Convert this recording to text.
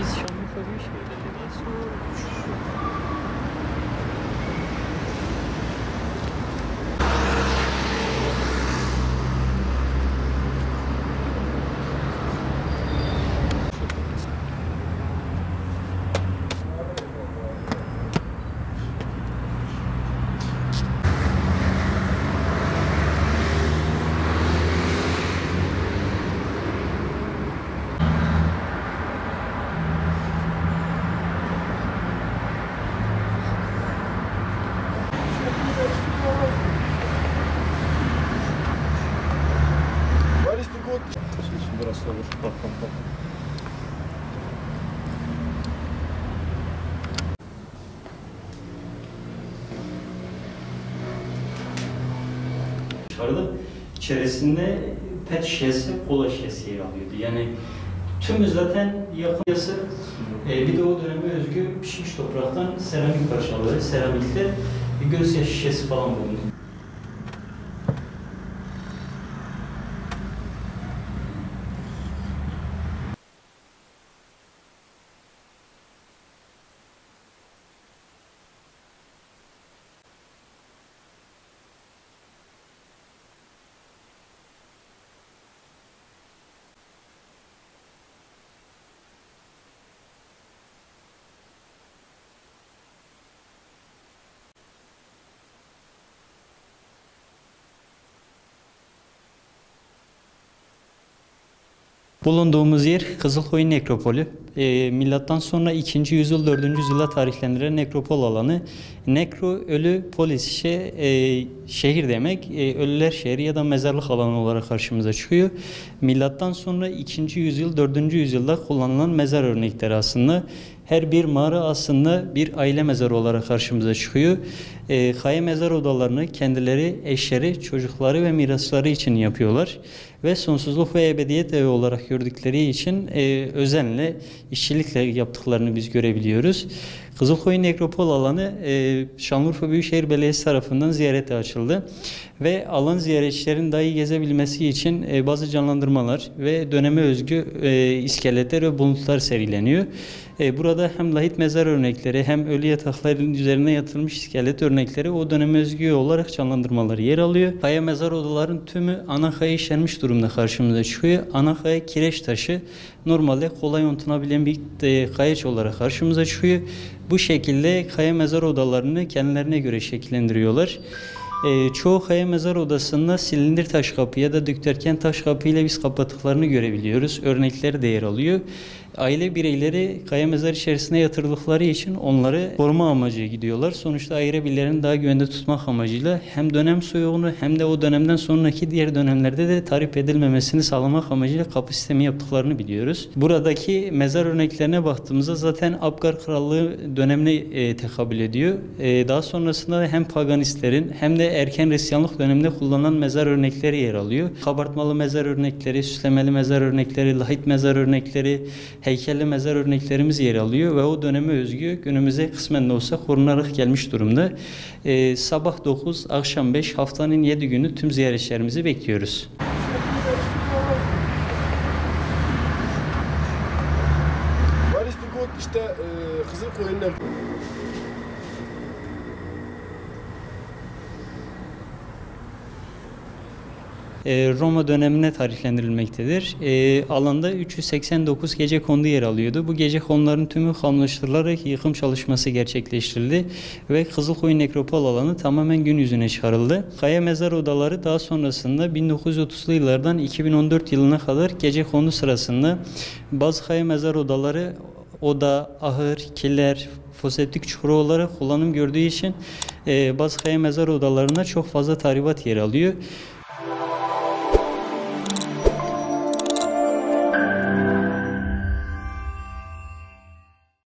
Biz Şanlıurfa Büyükşehir Belediyesi olarak Şimdi burası olur. Bak. Dışarıda içerisinde pet şişesi, kola şişesi yer alıyordu. Yani tümü zaten yakın yası, bir de o döneme özgü pişmiş topraktan seramik parçaları, seramikler, bir gözyaşı şişesi falan bulundu. Bulunduğumuz yer Kızılkoyun Nekropolü. Milattan sonra 2. yüzyıl 4. yüzyıla tarihlendiren nekropol alanı. Nekro, ölü, polis, şehir demek. Ölüler şehri ya da mezarlık alanı olarak karşımıza çıkıyor. Milattan sonra 2. yüzyıl 4. yüzyılda kullanılan mezar örnekleri aslında. Her bir mağara aslında bir aile mezarı olarak karşımıza çıkıyor. Kaya mezar odalarını kendileri, eşleri, çocukları ve mirasları için yapıyorlar. Ve sonsuzluk ve ebediyet evi olarak gördükleri için özenle, işçilikle yaptıklarını biz görebiliyoruz. Kızılkoyun Nekropol alanı Şanlıurfa Büyükşehir Belediyesi tarafından ziyarete açıldı. Ve alan ziyaretçilerin dahi gezebilmesi için bazı canlandırmalar ve döneme özgü iskeletler ve bulutlar sergileniyor. Burada hem lahit mezar örnekleri hem ölü yatakların üzerine yatırılmış iskelet örnekleri o döneme özgü olarak canlandırmaları yer alıyor. Kaya mezar odaların tümü ana kaya işlenmiş durumda karşımıza çıkıyor. Ana kaya kireç taşı normalde kolay unutunabilen bir kayaç olarak karşımıza çıkıyor. Bu şekilde kaya mezar odalarını kendilerine göre şekillendiriyorlar. Çoğu kaya mezar odasında silindir taş kapı ya da dikdörtgen taş kapı ile biz kapattıklarını görebiliyoruz. Örnekleri de yer alıyor. Aile bireyleri kaya mezar içerisine yatırdıkları için onları koruma amacı gidiyorlar. Sonuçta aile bireylerini daha güvende tutmak amacıyla hem dönem soyuğunu hem de o dönemden sonraki diğer dönemlerde de tahrip edilmemesini sağlamak amacıyla kapı sistemi yaptıklarını biliyoruz. Buradaki mezar örneklerine baktığımızda zaten Abgar Krallığı dönemine tekabül ediyor. Daha sonrasında hem paganistlerin hem de erken Hristiyanlık döneminde kullanılan mezar örnekleri yer alıyor. Kabartmalı mezar örnekleri, süslemeli mezar örnekleri, lahit mezar örnekleri, heykelli mezar örneklerimiz yer alıyor ve o döneme özgü günümüze kısmen de olsa korunarak gelmiş durumda. Sabah 9, akşam 5, haftanın 7 günü tüm ziyaretçilerimizi bekliyoruz. İşte Kızılkoyunlar. Roma dönemine tarihlendirilmektedir. Alanda 389 gecekondu yer alıyordu. Bu gecekonduların tümü kamlaştırılarak yıkım çalışması gerçekleştirildi ve Kızılkoyun Nekropol alanı tamamen gün yüzüne çıkarıldı. Kaya mezar odaları daha sonrasında 1930'lu yıllardan 2014 yılına kadar gecekondu sırasında bazı kaya mezar odaları oda, ahır, kiler, foseptik çukuru olarak kullanım gördüğü için bazı kaya mezar odalarına çok fazla tahribat yer alıyor.